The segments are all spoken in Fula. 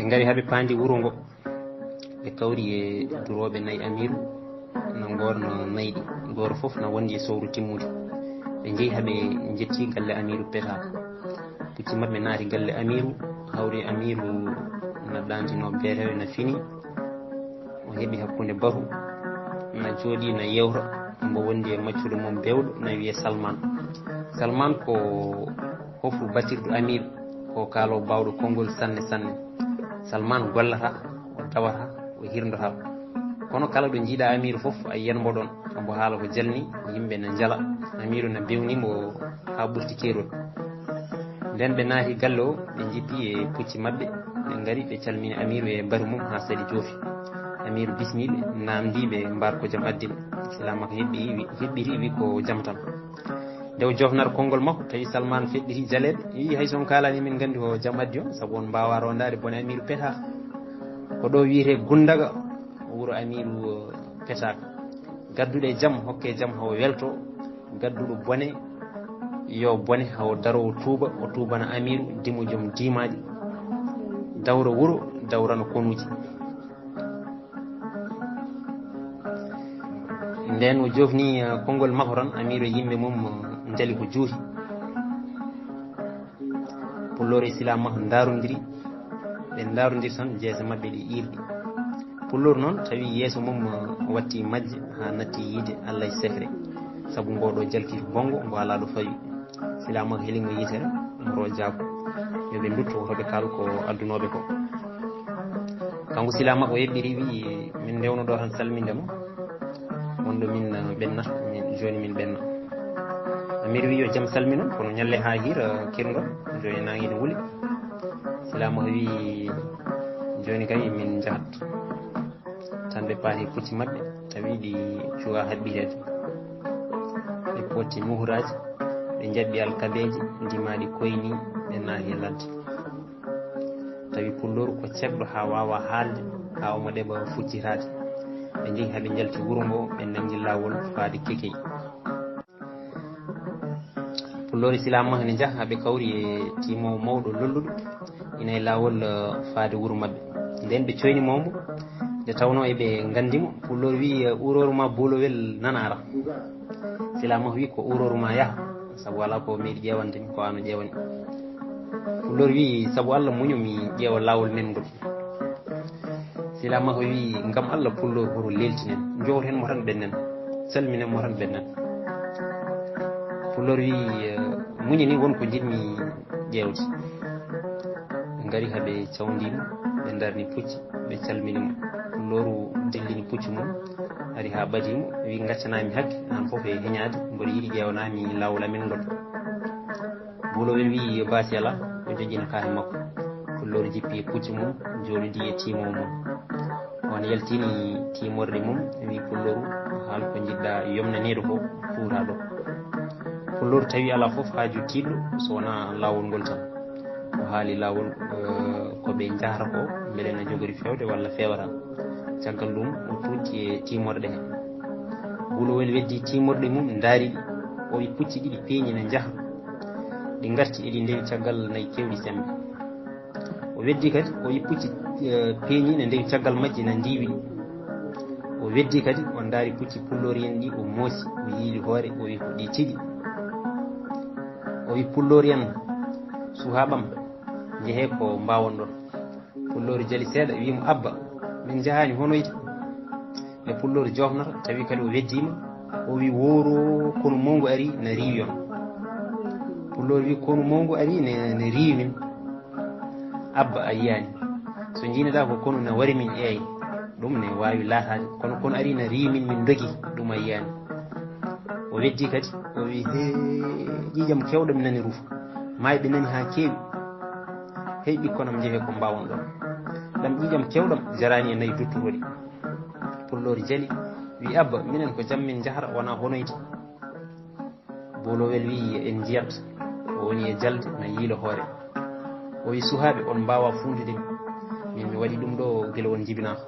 ngari habe pandi wuro ngo be kawri e durobe nay amiru na ngorno naydi gor fof na wondi sowru timmude be jehi habe jetti galle amiru peta pucci mabbe naati galle amiru hawri amiru na dandino berewe na fini o hebi hakkunde baru na jodi na yewra mbo wondi e maccude mum bewdo na wiye Salman ko hofu batirdu amiru ko kalo bawdo kongol sanne Salman gollata o tawata o hirndota kono kala do jiida amiru fof ay yenbo don ambo haala ko jalni yimbe na jala amiru na bewnimo ha burti kerol den be naati gallo be jippi e pucci mabbe be ngari be calmini amiru e bar mum ha sadi jofi amiru bismibe namdibe mbar ko jam addin silama ko hebbiri wi ko jam tan dew jofnar kongol makko tawi Salman feddiri jalede yi hay son kalani min gandi ko jam addi on sabu on mbawa rondade bone amiru peta ko do wiite gundaga wuro amiru peta gaddude jam hokke jam hawo welto gaddudo bone yo bone hawo daro tuuba o tuubana amiru dimu jom dimaji dawra wuro dawrano konuji nden o jofni kongol makko tan amiru yimbe mum jali ko juuti pullore Silama darondiri be darondiri tan jeese mabbe di irdi pullor non tawi yeso mum watti majje ha natti yide Allah sefre sabu ngodo jalki bongo ngo ala do fawi Silama helingo yitere ro jago yobe ndutto hobe kal ko addunobe ko kango Silama ko yebbiri wi min dewno do tan salminde mo wondo min benna min joni min benna amiru wi yo jam salmino kono nyalle ha hira kirgo joni nangi no wuli Silama wi joni kay min jahat tan be paati pucci mabbe tawi di cuwa habbirede be poti muhuraji be jabbi alkabeji dimadi koyni be nahi ladde tawi pullor ko cebdo ha wawa haalde ha o mo deba fuccirade be jehi habe jalti wuro ngo be nangi lawol faade kekey pullori Silama ne jaha be kawri e timo mawdo lolludo ina lawol faade wuro mabbe nden be coyni mombo de tawno e be ngandimo pullor wi uroruma bolowel nanara Silama wi ko uroruma ya sabu wala ko mi jewande ko anu jewani pullor wi sabu Allah muñu mi jeewa lawol men ngol Silama wi ngam Allah pullor horo leltinen jowten mo tan bennen salminen mo tan bennen pullor wi muñi ni won ko jidmi jewdi ngari habe cawndimo be darni pucci be calminimo pulloru dillini pucci mum ari ha badimo wi gaccanami hakke an fof e heñade mboɗo yiɗi ƴewnami lawol amin ngol bulowel wi basi ala o jogina kahe makko pulloru jippi pucci mum jolidi e timo mum on yaltini timorde mum wi pulloru haal ko jidɗa yomnaneɗo ko fuura ɗo pulloru tawi ala fof haaju tiɗɗo so wona lawol ngol tan o haali lawol ko ɓe jahata ko beele ne jogori fewde walla fewata caggal ɗum o tuuti e timorɗe he bulowel weddi timorɗe mum daari o wi pucci ɗiɗi peeñi ne jaha ɗi garti eɗi ndewi caggal nayi kewɗi sembe o weddi kadi o wi pucci peeñi ne ndewi caggal majji ne ndiwiɗi o weddi kadi on daari pucci pullori en ɗi o moosi o yiili hoore o wi ko ɗi tiɗi o wi pullori en suhaɓam jeehe ko mbawon ɗon pullori jali seeɗa wimo abba min jahani honoyde ɓe pullori jofnata tawi kadi o weddima o wi woro kono mongu ari ne riwi on pullori wi kono mongu ari ne riwi min abba a yiyani so jiinoɗa ko kono ne wari min eeyi ɗum ne wawi latade kono ari ne riwi min dogi ɗum a yiyani o weddi kadi o wi he ƴiƴam kewɗo mi nani ruufa mayɓe nani ha keewi hey ɓikkonam jeehe ko mbawon ɗon ɗam ƴiƴam kewɗam jarani e nayi dutturoɗi pullori jali wi abba minen ko jam min jahata wona honoyde bolowel wi en jiyat o woni e jalde no yiilo hoore o wi suhaɓe on mbawa fundude min mi waɗi ɗum ɗo guila won jibinaka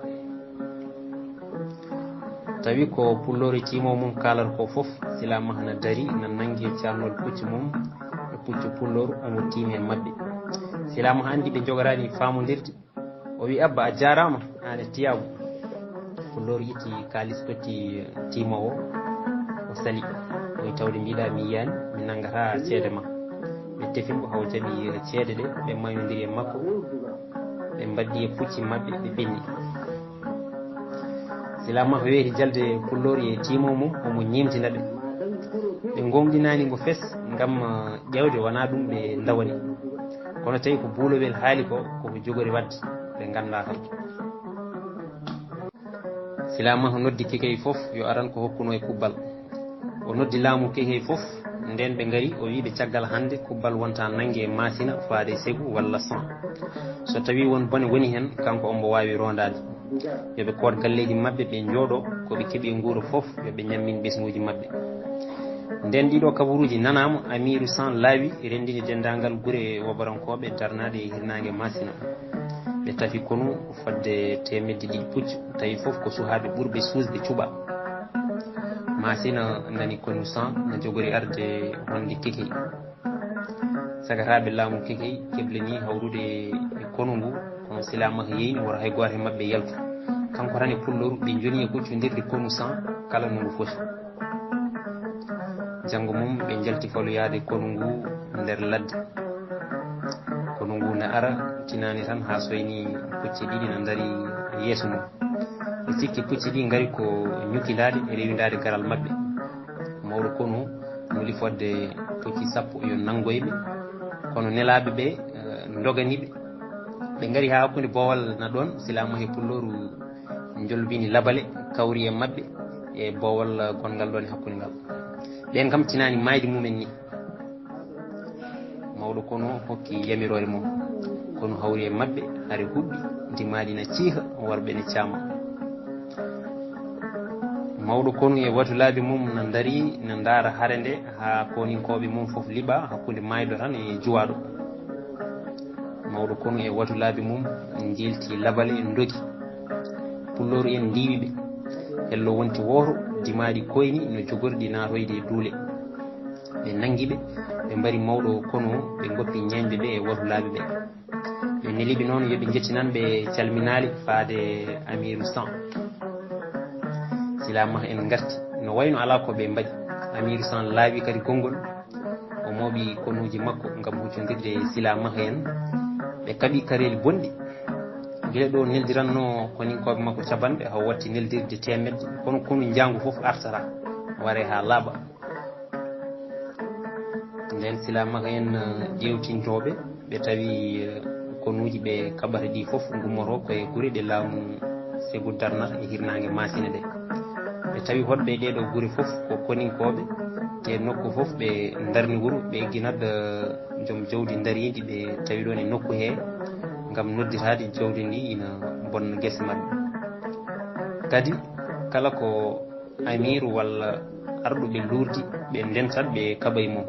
tawi ko pullori timo mum kalata ko foof Silama hana dari nan nangi carnol pucci mum e puccu pulloru omo tiimi e mabɓe Silama andi ɓe jogorani famodirde o wi abba a jarama an e tiyago Pulloru itti kalis totti timo o sali o wi tawde mbiɗa mi yiyani mi nangata ceede ma ɓe tefimo haw jaɓi ceede ɗe ɓe mayodiri e makko ɓe mbaddi e pucci mabɓe ɓe ɓenni Silamaha weeti jalde Pulloru e timo mum omo ñimtina ɓe ɓe gomɗinanimo fes ngam ƴewde wona ɗum ɓe dawani kono tawi ko buulowel haali ko koko jogori wadde ɓe ganda tan Silamaha noddi Kekey fof yo aran ko hokkuno e kubbal o noddi laamu Kekey fof nden ɓe ngari o wiɓe caggal hande kubbal wonta nangge masina faade segu walla 100 so tawi won bone woni hen kanko ombo wawi rondade yoɓe kood galleji mabɓe ɓe jooɗo koɓe keeɓi guuro fof yoɓe ñammin ɓesguji mabɓe nden ɗiɗo kabaruji nanama Amirou San laawi rendini dendagal guure wobarankoɓe darnade e hirnage masina ɓe tafi konu fodde temedde ɗiɗi puccu tawi fof ko suhaɓe ɓurɓe suusde cuuɓa masina nani konu San no jogori arde wonde Kekey sagataɓe laamu Kekey keblani hawrude e konu ngu kono Silamaha yeeyni wora hay goto e mabɓe yaltu kanko tan e Pulloru ɓe joni e kuccodirde konu San kala no ngu foti janggo mum ɓe jalti faloyade konu ngu nder ladde konu ngu ne ara tinani tan ha soyni pucci ɗiɗi no daari yeeso mum ɓe sikki pucci ɗi gari ko ñukkidade e rewidade garal mabɓe mawɗo konu nuli fodde pucci sappo yo nanggoyɓe kono nelaɓe ɓe doganiɓe ɓe gari ha hakkude Bowal na ɗon Silamaha e Pulloru jolbini labale kawri e mabɓe e Bowal gongal ɗon e hakkude ngal ɓen kam tinani mayde mumen ni mawɗo kono hokki yamirore mum kono hawri e mabɓe haare huɓɓi dimali na ciiha worɓe ne caama mawɗo kono e watulaɓe mum no daari no daara haare nde ha koninkoɓe mum foof liiɓa hakkude mayɗo tan e juwaɗo mawɗo kono e watulaɓe mum jilti labale dogi Pulloru en ndiwiɓe hello wonti woto dimaɗi koyni no jogorɗi natoyde e duule ɓe nanguiɓe ɓe mbari mawɗo kono ɓe goppi ñeñɓe ɓe e watulaɓe ɓe ɓe neliɓe noon yooɓe jettinanɓe calminali faade Amirou San Silamaha en garti no wayno ala ko ɓe mbaɗi Amirou San laawi kadi konngol o mooɓi konuji makko ngam huccodirde e Silamaha en ɓe kaɓi kareli bonɗi guila ɗo neldiranno koninkoɓe makko cabanɓe haw watti neldirde temedde kono konu jangu foof artata ware ha laaɓa nden Silamaha en ƴewtintoɓe ɓe tawi konuji ɓe kaɓata ɗi foof gummoto koye guure ɗe laamu segu darnata e hirnage masina ɗe ɓe tawi hoɗɓe ɗeɗo guure foof ko koninkoɓe te nokku foof ɓe darni wuuro ɓe egginat joom jawdi daridi ɓe tawi ɗon e nokku he ngam nodditade jawdi ndi ina bonna guese mabɓe kadi kala ko Amirou walla arɗuɓe lurdi ɓe ndentat ɓe kaɓay mum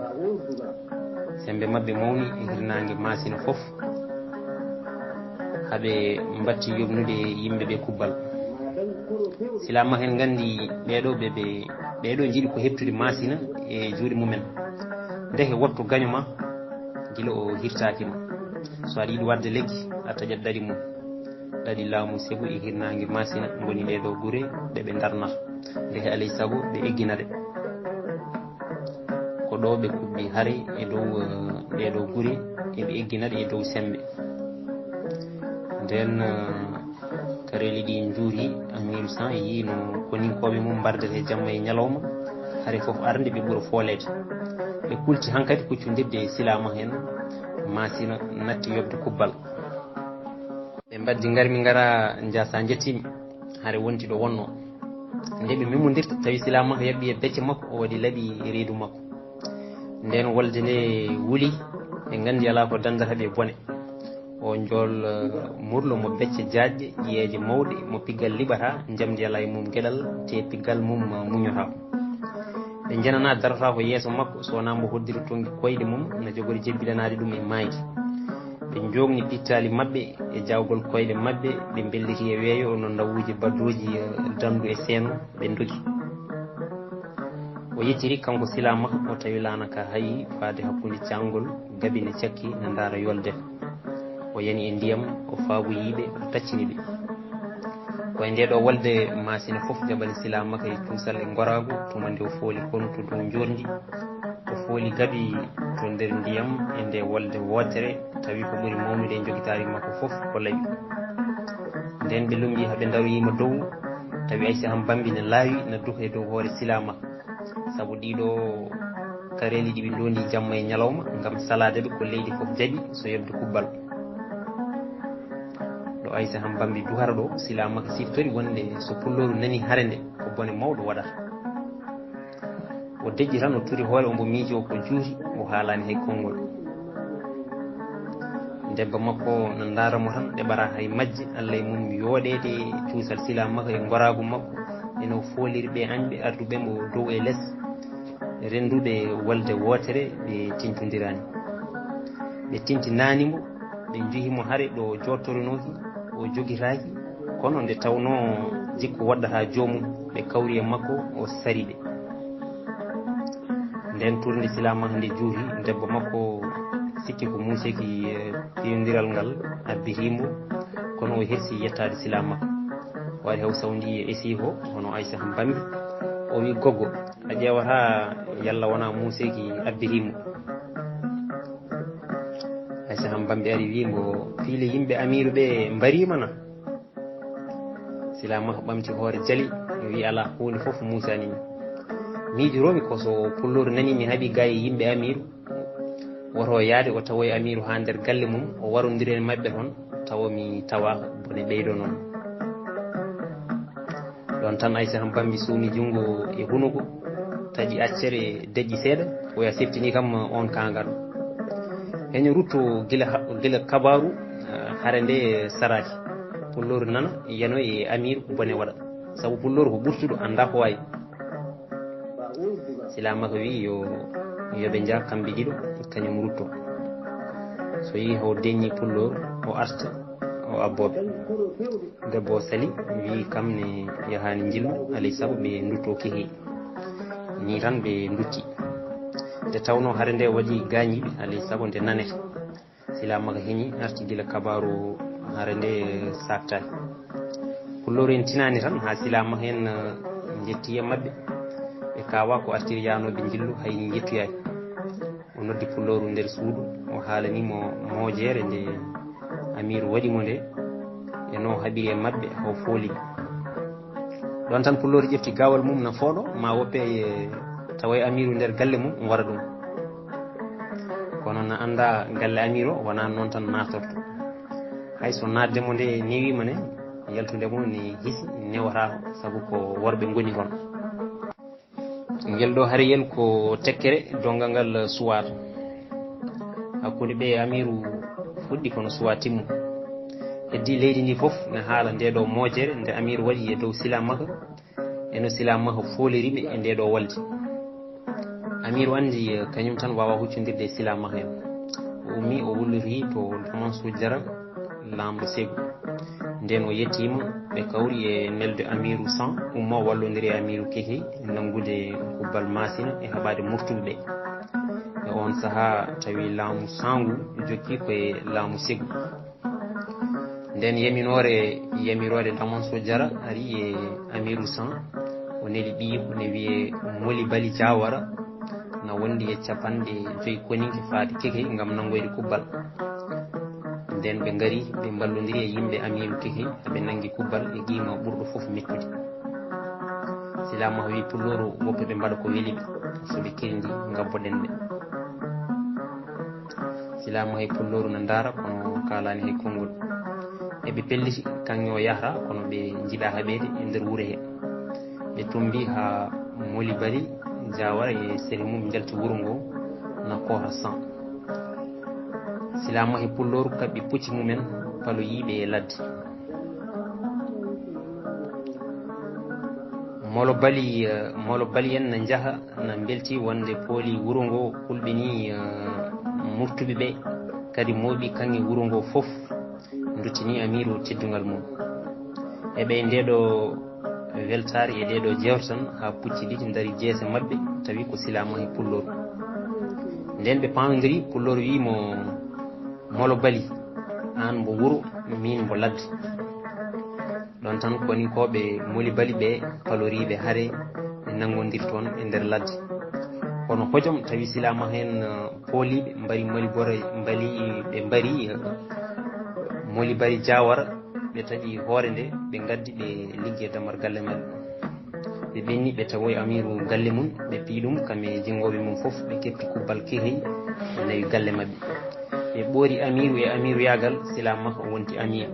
sembe mabɓe mawni e hirnage masina foof haɓe mbatti yobnude yimɓe ɓe kubbal Silamaha en gandi ɓeɗo jiiɗi ko heptude masina e juuɗe mumen ndeke wattu gaño ma guila o hirtakima so aɗa yiiɗi wadde lekki a taƴat ɗaɗi mum ɗaɗi laamu segu e hirnage masina goni ɗeɗo guure ɗeɓe darnata ndeke alay saago ɓe egginade ko ɗo ɓe kubbi haare e dow ɗeɗo guure eɓe egginade e dow sembe nden kareli ɗi juuri Amirou San yi no koninkoɓe mum mbardete jamma e ñalawma haare foof arde ɓe ɓuura foolede ɓe kulti hankkadi kuccodirde e Silamaha en masina natti yobde kubbal ɓe mbaddi garmi gara jasa jettimi haare wonti ɗo wonno nde ɓe memodirta tawi Silamaha yabɓi e becce makko o waɗi laaɓi reedu makko nden wolde nde wuuli ɓe gandi ala ko dandata ɓe bone o jool murlo mo becce jaajƴe ƴiyeje mawɗe mo piggal liɓata jamdi ala e mum gueɗal te piggal mum muñota ɓe jenana darata ko yeeso makko so wona mbo hoddiri tongi koyɗe mum no jogori jebbilanade ɗum e mayde ɓe jogni pittali mabɓe e jawgol koyɗe mabɓe ɓe belliti e weeyo no ndawuji baddoji dandu e seeno ɓe dogi o yettiri kanko Silamaha o tawi lanaka hayi faade hakkude cangol gaɓi ne cakki ne daara yolde o yani e ndiyam o faaboyiɓe o tacciniɓe koye nde ɗo walde masina fof jabal silamaka e cuusal e gorago tuma nde o fooli kono to dow jordi o fooli gaɓi to nder ndiyam e nde walde wotere tawi ko ɓuri mawnude e jogitari makko fof ko laaɓi nden ɓe lumji haɓe daroyima dow tawi aysa han bambi ne laawi ne duha e dow hoore silamaka saabu ɗiɗo kareli ɗiɓe dondi jamma e ñalawma gam saladeɓe ko leydi fof jaaɓi so yebde kubbal ɗo aysa han bambi duhara ɗo silamaka siftori wonde so pulloru nani hare nde ko bone mawɗo waɗata o deƴƴi tan o turi hoore ombo miiji o ko juuti o haalani hay konngol debbo makko no daramo tan ɗeɓara hay majje allah e mum yooɗede cuusal silamaka e goragu makko eno fooliri ɓe añɓe arduɓe mo dow e less renduɓe walde wotere ɓe tintodirani ɓe tintinanimo ɓe juhimo haare ɗo jottorinoki o jogitaki kono nde tawno jikku waddata jomum ɓe kawri e makko o sari ɓe nden tourndi silamaka nde juuhi debbo makko sikki ko museki piyodiral ngal abbitimo kono o hersi yettade silamaka waɗi haw sawdi e siho hono aysa han bambi o wi goggo a ƴewata yalla wona museki abbitimo aysa han bambi ari wimo fiile yimɓe amiru ɓe mbarimana silamaka ɓamti hoore jaali wi ala hunde foof musanimi miijiromi ko so pulloru nani mi haaɓi ga e yimɓe amiru woto yaade o tawoye amiru ha nder galle mum o warodiri e mabɓe toon tawa mi tawaka bone ɓeydo noon ɗon tan aysa han bambi suumi junngo e hunuko taƴi accere deƴƴi seeɗa oya seftini kam on kangal heño rutto gila kabaru hare nde saraki pulloru nana yano e amiru bone waɗa saabu pulloru ko ɓurtuɗo anda ko wayi silamaka wi yoɓe jaa kamɓe ɗiɗo kañum rutto so yi haw deññi pulloru o arta o abboɓe debbo o sali wi kam ne yahani jillu alay saago ɓe dutto kehi ni tan ɓe dutti nde tawno hare nde waɗi gañiɓe alay saago nde nanete silamaka heeñi arti gila kabaru hare nde saktaki pulloru en tinani tan ha silamaka en jetti e mabɓe ɓe kawa ko artiri yanoɓe jillu hayni jettuyaki o noddi pulloru nder suudu o haalanimo moojere nde amiru waɗimo nde eno haaɓiri e mabɓe haw fooli ɗon tan pulloru ƴefti gawal mum no fooɗo ma woppe tawa amiru nder galle mum wara ɗum kono no anda galle amiru o wona noon tan naftorto hayso naddemo nde newima ne yaltudemo ne hiisi newata saabu ko worɓe goni toon ngel ɗo hariyel ko tekkere dongal ngal suwata hakkude ɓe amiru fuɗɗi kono suwa timmu heddi leydi ndi fof ne haala nde ɗo moojere nde amiru waɗi e dow silamaka eno silamaka fooliriɓe e nde ɗo walde amiru andi kañum tan wawa huccodirde e silamaka en o ummi o wullori to damanso jara lamɗo segu nden o yettima ɓe kawri e nelde amiru 100 umma wallodiri e amiru kehi nangude kubbal masina e haɓade moftuɓe ɓe e on saaha tawi laamu sangu jokki koye laamu segu nden yamirode damanso jara ari e amiru 100 o neli ɓiiko ne wiye moli bali jawara na wondi e capanɗe 5 koninke faade keke gam nangoyde kubbal nden ɓe ngari ɓe mballodiri e yimɓe amiru kehi ɓe nangi kubbal e qima ɓurɗo foof mettude silamaka wi pulloru woppe ɓe mbaɗa ko weliɓe soɓe kirdi gabboɗen ɓe silamaka e pulloru no daara kono kalani hay konngol eɓe pelliti kanŋe o yahata kono ɓe jiiɗa haɓede e nder wuuro he ɓe tumbi ha moli bali jawara e séri mum jalti wuuro ngo no koota 100 silamaka e pulloru kaɓɓi pucci mumen paloyiɓe e ladde molo bali en ne jaaha no belti wonde pooli wuuro ngo hulɓini murtuɓe ɓe kadi mooɓi kanŋe wuuro ngo fof duttini amiru teddugal mum eɓe ndeɗo weltare e ɗeɗo jewte tan ha pucci ɗiɗi daari jeese mabɓe tawi ko silamaka e pulloru nden ɓe pamodiri pulloru wimo molo bali an mbo wuro min mbo ladde ɗon tan koni koɓe moli bali ɓe paloriɓe haare ɓe nangodir toon e nder ladde kono hojom tawi silama hen pooliɓe mbari moli bore mbali ɓe mbari moli bari jawara ɓe taƴi hoore nde ɓe gaddi ɓe liggue damar galle maɓɓe ɓe ɓenni ɓe tawoy amiru galle mum ɓe pi ɗum kame jingoɓe mum foof ɓe kepti kubbal kirhi ɓe nawi galle maɓɓe ɓe ɓoori amiru e amiru yagal silama o wonti amiru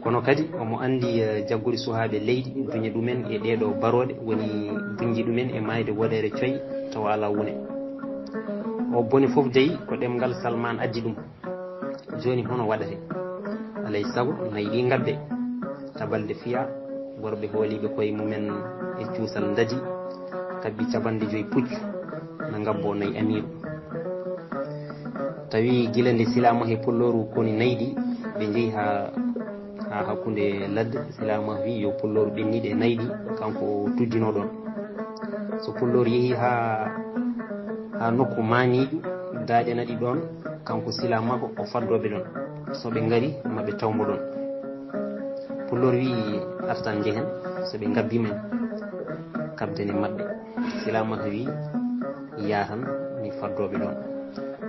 kono kadi omo andi jaggude suhaaɓe leydi duña ɗumen e ɗeɗo baroɗe woni bunji ɗumen e mayde woɗere coyi tawa ala wone o bone foof deyi ko ɗemgal Salman addi ɗum joni hono waɗate alay saago nayi ɗi gabbe tabalde fiya worɓe hooliɓe koye mumen e cuusal dadi kabbi caɓande joyi puccu no gabbo nayi amiru tawi gila nde silama he pulloru koni nayi ɗi ɓe jeehi ha hakkude ladde silama wi yo pulloru ɓenniɗe nayi ɗi kanko tuddino ɗon so pulloru yeehi ha nokku maniɗo daaƴe naɗi ɗon kanko silama ko o faddoɓe ɗon soɓe ngari maɓe tawmo ɗon pulloru wi artan jehen soɓe gabbima kabdene maɓɓe silama wi yatan mi faddoɓe ɗon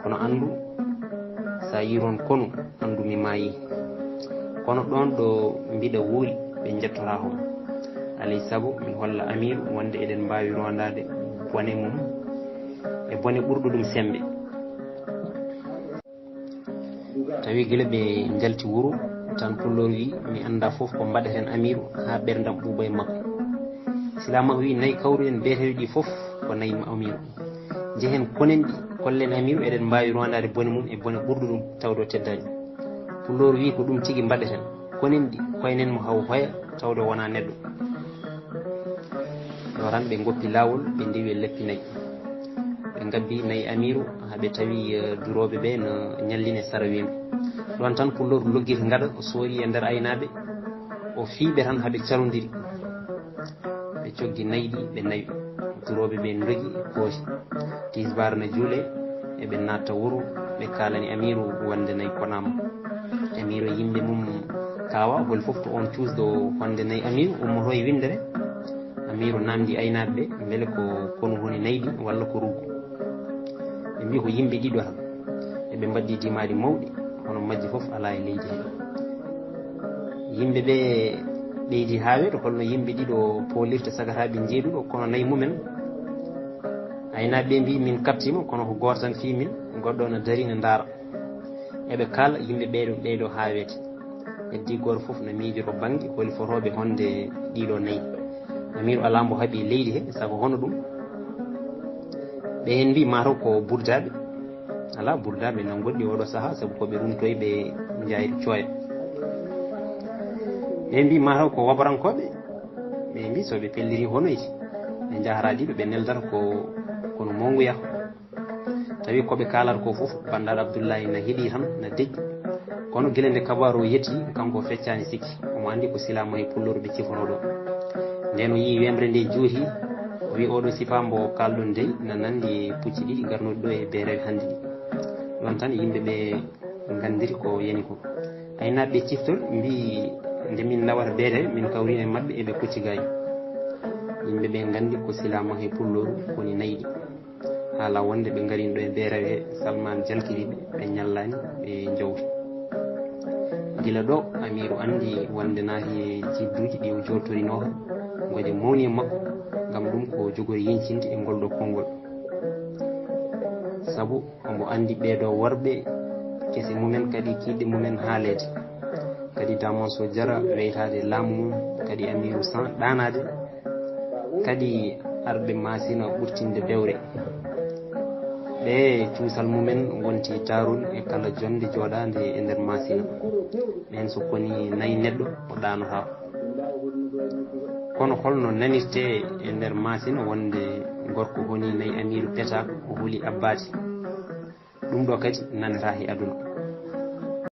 kono andu sa yiron konu andu mi maayi kono ɗon ɗo mbiɗa wuuri ɓe jettora hon alay saago min holla amiru wonde eɗen mbawi rondade bone mum e bone ɓurɗo ɗum sembe tawi guila ɓe jalti wuuro tan pullor wi mi anda foof ko mbaɗeten amiru ha ɓerdam ɓuuɓa e makko silama wi nayi kawru en beeteɗi ɗi foof ko nayi amiru jehen konen ɗi kollen amiru eɗen mbawi rondade bone mum e bone ɓurɗo ɗum tawdo teddani pullor wi ko ɗum tigui mbaɗeten konen ɗi koynen mo haw hoya tawde wona neɗɗo yo tan ɓe goppi lawol ɓe ndewi leppi nayyi ɓe gabbi nayi amiru haaɓe tawi duroɓe ɓe no ñalline sarawima ɗon tan pullor loggiti gaɗa o soori e nder aynaɓe o fiiɓe tan haaɓe calodiri ɓe coggi nayi ɗi ɓe nawi duroɓe ɓe doogui koosi tisbar no juule eɓe natta wuuro ɓe kalani amiru wonde nayi konama amiru e yimɓe mum kawa hol foof to on cuusɗo wonde nayi amiru ummoto e windere amiru namdi aynaɓe ɓe beele ko kono woni nayi ɗi walla ko ruggo ɓe mbi ko yimɓe ɗiɗo tan eɓe mbaddi dimaɗi mawɗi hono majji foof ala e leydi he yimɓe ɓe ɓeydi haaweto holno yimɓe ɗiɗo polirta sagataɓe jeeɗuɗo kono nayi mumen aynaɓe ɓe mbi min kabtima kono ko goto tan fi min goɗɗo no dari no daara eɓe kala yimɓe ɓeyɗo haawete heddi goto foof no miijoro banggue holi fotoɓe honde ɗiɗo nayyi amiru ala mbo haaɓi leydi he saabu hono ɗum ɓe hen mbi mataw ko burdaɓe ala burdaɓe no goɗɗi oɗo saaha saabu koɓe rumtoye ɓe jayri cooya ɓe mbi mataw ko wabarankoɓe ɓe mbi soɓe pelliri honoyti ɓe jaharaɗiɓe ɓe neldata kono monguya tawi koɓe kalata ko foof bandaɗo Abdoullahi no heeɗi tan no deƴƴi kono guila nde kabaru o yetti kanko feccani sikki omo andi ko silama e pullor ɓe cifono ɗo nden o yi wemre nde juuti o wi oɗo sifa mbo kalɗon dey no nandi pucci ɗiɗi garnoɗi ɗo e berewe hande ɗi ɗon tan yimɓe ɓe gandiri ko yani ko aynaɓe ɓe ciftol mbi nde min lawata beerewe min kawrine mabɓe eɓe pucci gayi yimɓe ɓe gandi ko silama e pullor woni nayi ɗi haala wonde ɓe garini ɗo e beerewe Salman jalkiriɓe ɓe ñallani ɓe jawti gila ɗo amiru andi wonde naati jibduji ɗi o jottorino gode mawni e makko gam ɗum ko jogori yencinde e ngol ɗo konngol saabu omo andi ɓeeɗo worɓe kese mumen kadi kiɗɗe mumen haalede kadi damon so jara weytade laamu mum kadi amiru san ɗanade kadi arɓe masina ɓurtinde bewre ɓe cuusal mumen wonti darol e kala jonde joɗade e nder masina ɓen so koni nayi neɗɗo o ɗanotako kono holno nanirte e nder masina wonde gorko woni nayi amiru petako o huuli abbade ɗum ɗo kadi nanata e aduna